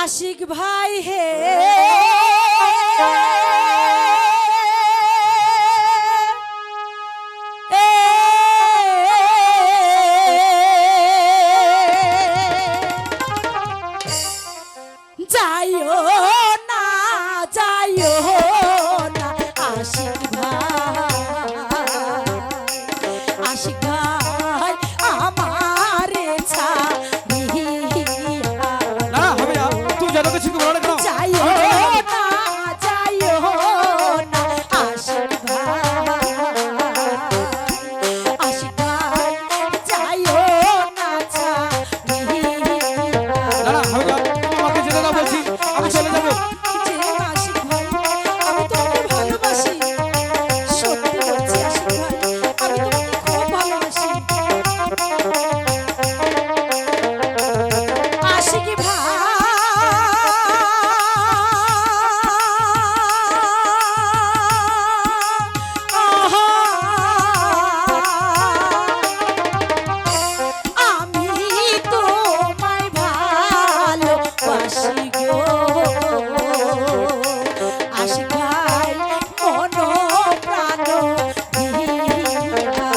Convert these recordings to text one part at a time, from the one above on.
আশিক ভাই হে যাইও না যাইও না আশিক ভাই আশিক ভাই আমারে ছাড়িয়া না হবে না তুমি জানো কিছু বলো না কেন যাইও না যাইও না আশিক ভাই আশিক ভাই যাইও না ছাড়িয়া না না হবে না তুমি আমাকে যেতে দাও বলছি আমি চলে যাব যে আশিক ভাই আমি তোমাকে ভালোবাসি সত্যি বলছি আশিক ভাই আমি তোমাকে খুব ভালোবাসি আশিক ভাই আহা, আমি তোমায় ভালোবাসি গো আশিক ভাই মন প্রাণ দিয়া গো।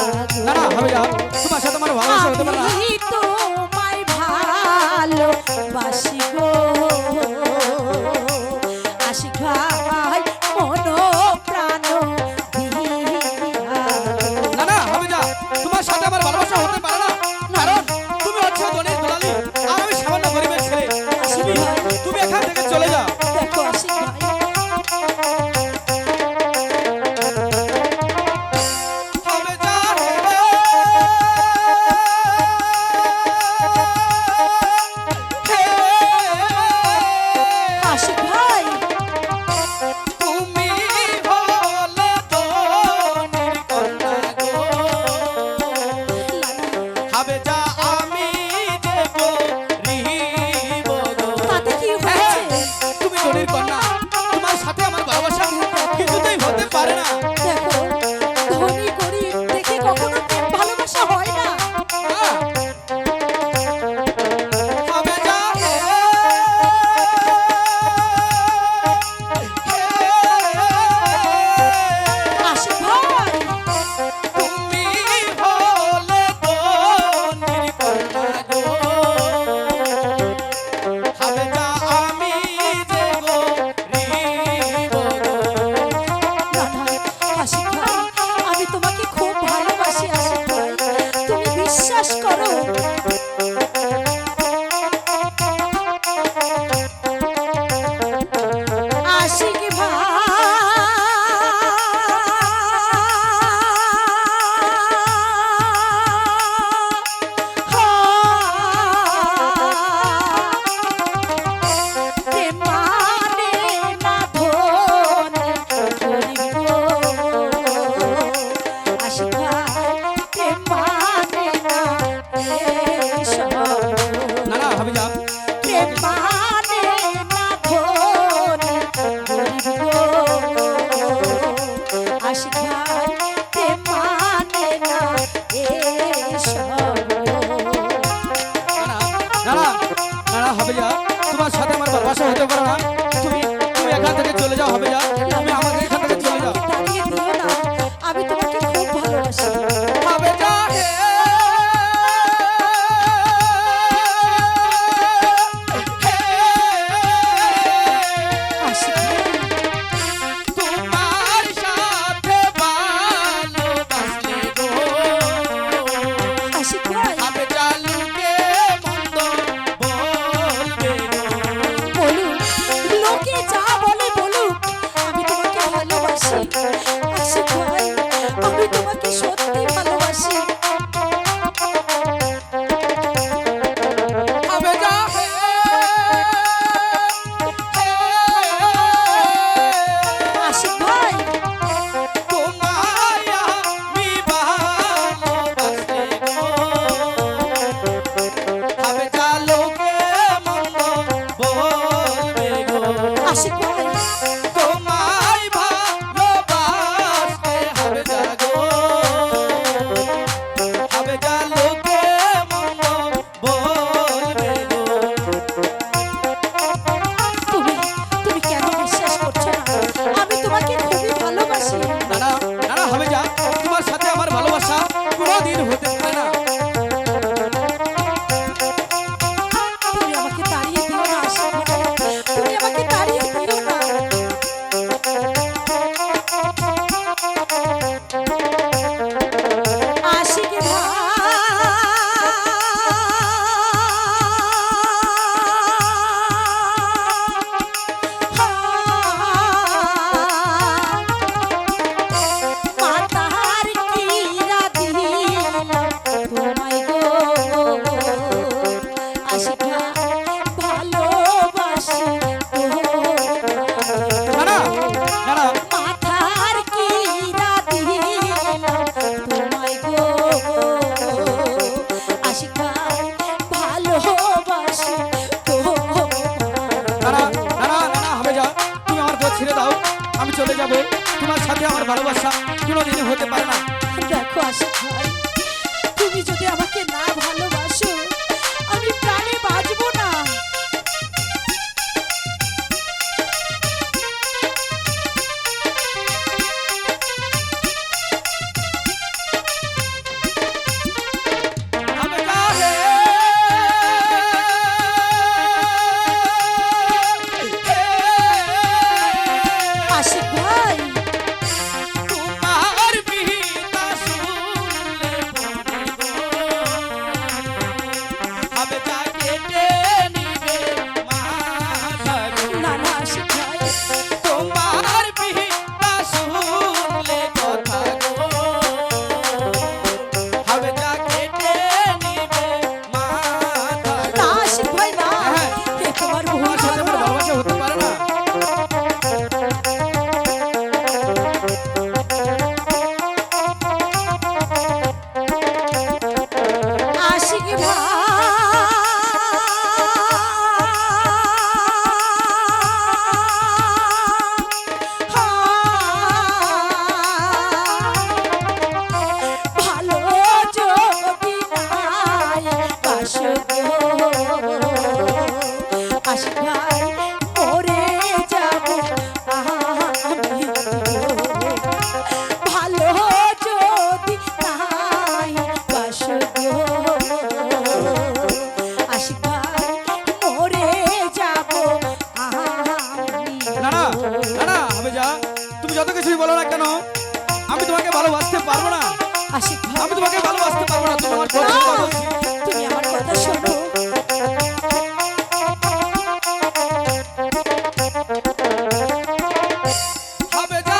না না হবে না তোমার সাথে আমার ভালোবাসা হতে পারে না আমি তোমায় ভালোবাসি গো আশিক ভাই মন প্রাণ দিয়া গো। না না হবে না তোমার সাথে আমার ভালোবাসা হতে পারে না কারণ তুমি হচ্ছে ধনী দুলালি আর আমি সামান্য গরিবের ছেলে আশিক ভাই তুমি এখান থেকে চলে যাও দেখো আশিক ভাই হবে না হে আমি চলে যাব, তোমার সাথে আমার ভালোবাসা কোনোদিনই হতে পারে না। দেখো আশিক ভাই, তুমি যদি আমাকে না ভালোবাসো আমি প্রাণে বাঁচবো না। আমি কাহে আশিক ভাই, তোমার বিহিতা শুনলে মনে গো, হবে যা কেটে নিবে মাথা গো। না না আশিক ভাই, তোমার বিহিতা শুনলে কথা গো, হবে যা কেটে নিবে মাথা গো। না আশিক ভাই না, হ্যাঁ। এ তোমার ভুল তোমার সাথে আমার ধারণা। ভালোবাসা হতে পারে না। আশিক ভালো যদি নাই বাসো গো, আশিক ভাই মরে যাব আমি গো। ভালো যদি নাই বাসো গো, আশিক ভাই মরে যাব আমি না না গো। না না, হবে যা, তুমি যত কিছুই বলো না কেন আমি তোমাকে ভালোবাসতে পারবো না। আশিক ভাই আমি তোমাকে ভালোবাসতে পারবো না। তুমি আমার না, কথা বলছি। তুমি আমার কথা শোনো। হবে যা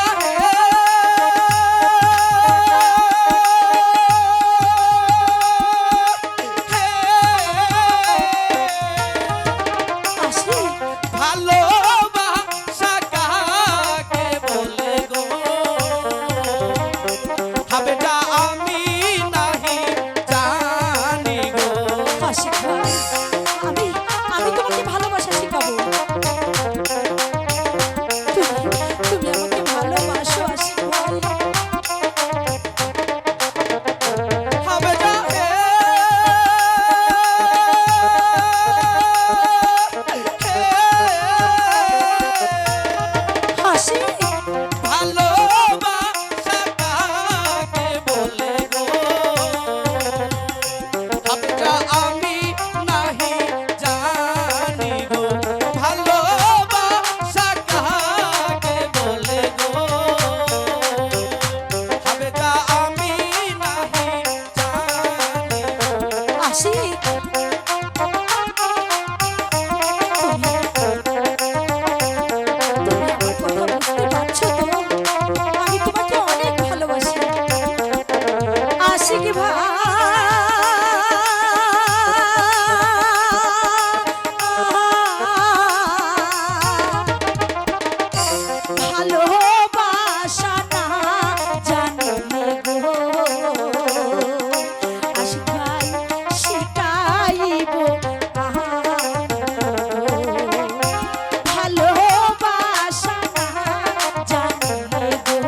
আশিক ভালোবাসা কাকে বলে গো, হবে যা আমি নাহি জানি গো। আশিক ভাই, আমি আমি তোমাকে ভালোবাসা শিখাবো। তুমি আমাকে ভালোবাসো আশিক ভাই। হবে যা আশিক ভালোবাসা কাকে বলে গো, হবে যা আমি নাহি জানি গো। ভালোবাসা কাকে বলে গো, হবে যা আমি নাহি জানি গো। আশিক, তুমি আমার কথা বুঝতে পারছো তো? আমি তোমাকে অনেক ভালোবাসি আশিক ভাই। ভালোবাসা না জানলে গো, আশিক ভাই শিখাইব ভালোবাসা না জানলে গো,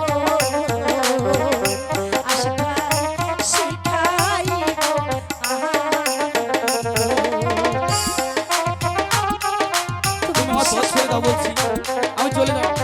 আশিক ভাই শিখাইব তুমি আমার পথ ছেড়ে দাও বলছি, আমি চলে যাবো।